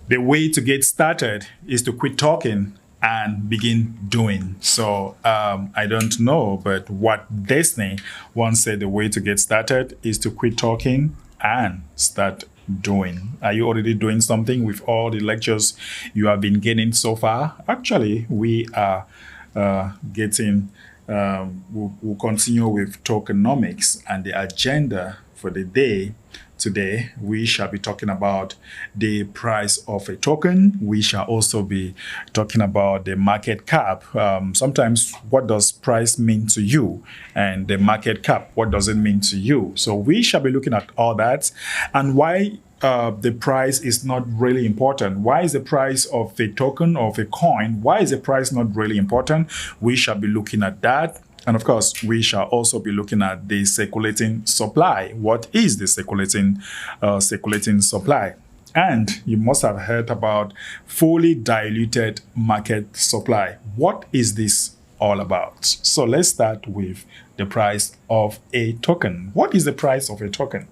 The way to get started is to quit talking and begin doing. So I don't know, but what Disney once said, the way to get started is to quit talking and start doing. Are you already doing something with all the lectures you have been getting so far? Actually, we are getting, we'll continue with tokenomics, and the agenda for the day. Today, we shall be talking about the price of a token. We shall also be talking about the market cap. Sometimes, what does price mean to you? And the market cap, what does it mean to you? So we shall be looking at all that and why the price is not really important. Why is the price of a token, of a coin, why is the price not really important? We shall be looking at that. And of course, we shall also be looking at the circulating supply. What is the circulating supply? And you must have heard about fully diluted market supply. What is this all about? So let's start with the price of a token. What is the price of a token?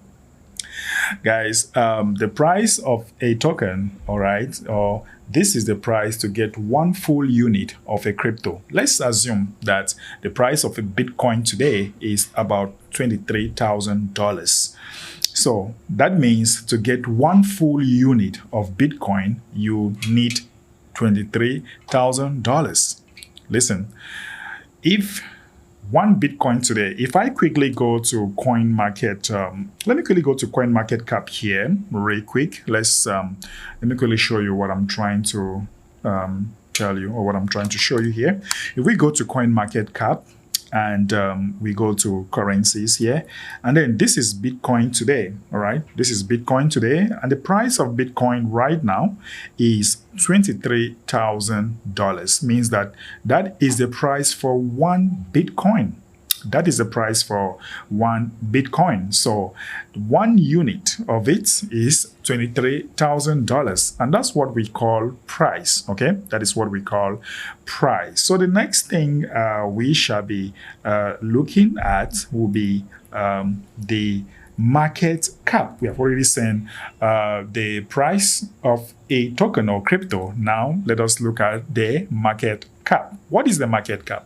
Guys, the price of a token, all right, or this is the price to get one full unit of a crypto. Let's assume that the price of a Bitcoin today is about $23,000. So that means to get one full unit of Bitcoin, you need $23,000. Listen, if one Bitcoin today, if I quickly go to coin market, let me quickly go to coin market cap here real quick. Let me quickly show you what I'm trying to tell you, or what I'm trying to show you here. If we go to coin market cap and we go to currencies here, and then this is Bitcoin today, all right? This is Bitcoin today, and the price of Bitcoin right now is $23,000. Means that is the price for one Bitcoin. That is the price for one Bitcoin. So one unit of it is $23,000. And that's what we call price, okay? That is what we call price. So the next thing we shall be looking at will be the market cap. We have already seen the price of a token or crypto. Now let us look at the market cap. What is the market cap?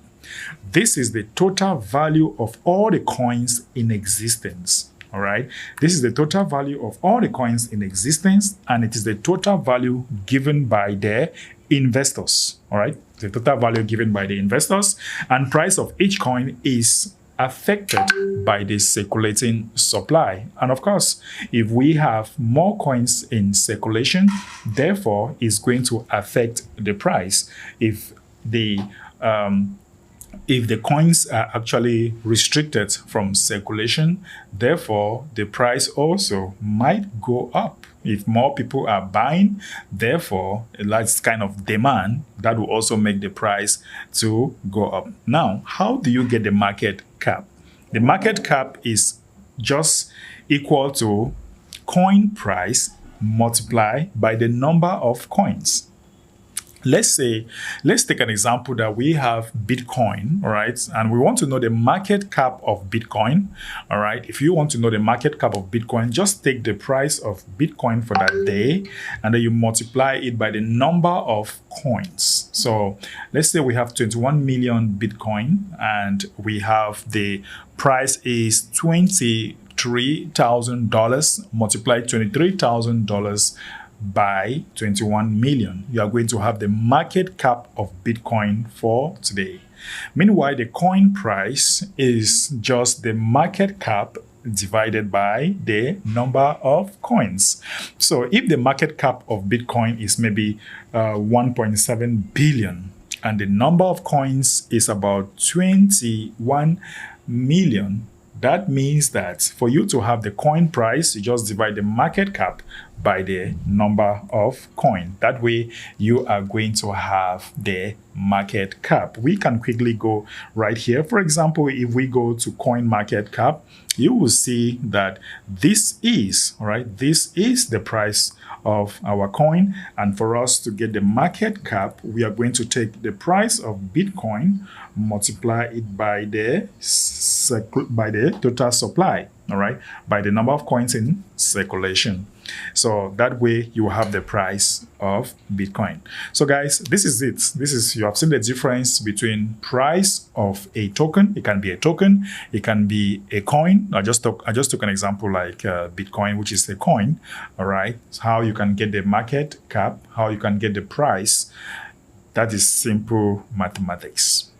This is the total value of all the coins in existence. All right. This is the total value of all the coins in existence, and it is the total value given by the investors. All right. The total value given by the investors, and price of each coin is affected by the circulating supply. And of course, if we have more coins in circulation, therefore it's going to affect the price. If the coins are actually restricted from circulation, therefore the price also might go up. If more people are buying, therefore that's kind of demand that will also make the price to go up. Now, how do you get the market cap? The market cap is just equal to coin price multiplied by the number of coins. Let's take an example that we have Bitcoin, all right, and we want to know the market cap of Bitcoin, all right. If you want to know the market cap of Bitcoin, just take the price of Bitcoin for that day, and then you multiply it by the number of coins. So let's say we have 21 million Bitcoin, and we have the price is $23,000, multiply $23,000 by 21 million. You are going to have the market cap of Bitcoin for today. Meanwhile, the coin price is just the market cap divided by the number of coins. So if the market cap of Bitcoin is maybe 1.7 billion and the number of coins is about 21 million, that means that for you to have the coin price, you just divide the market cap by the number of coin. That way, you are going to have the market cap. We can quickly go right here. For example, if we go to coin market cap, you will see that this is, all right, this is the price of our coin. And for us to get the market cap, we are going to take the price of Bitcoin, multiply it by the total supply. all right, by the number of coins in circulation. So that way you will have the price of Bitcoin. So guys, this is it. You have seen the difference between price of a token. It can be a token, it can be a coin. I just took an example like Bitcoin, which is a coin, all right. How you can get the market cap, how you can get the price. That is simple mathematics.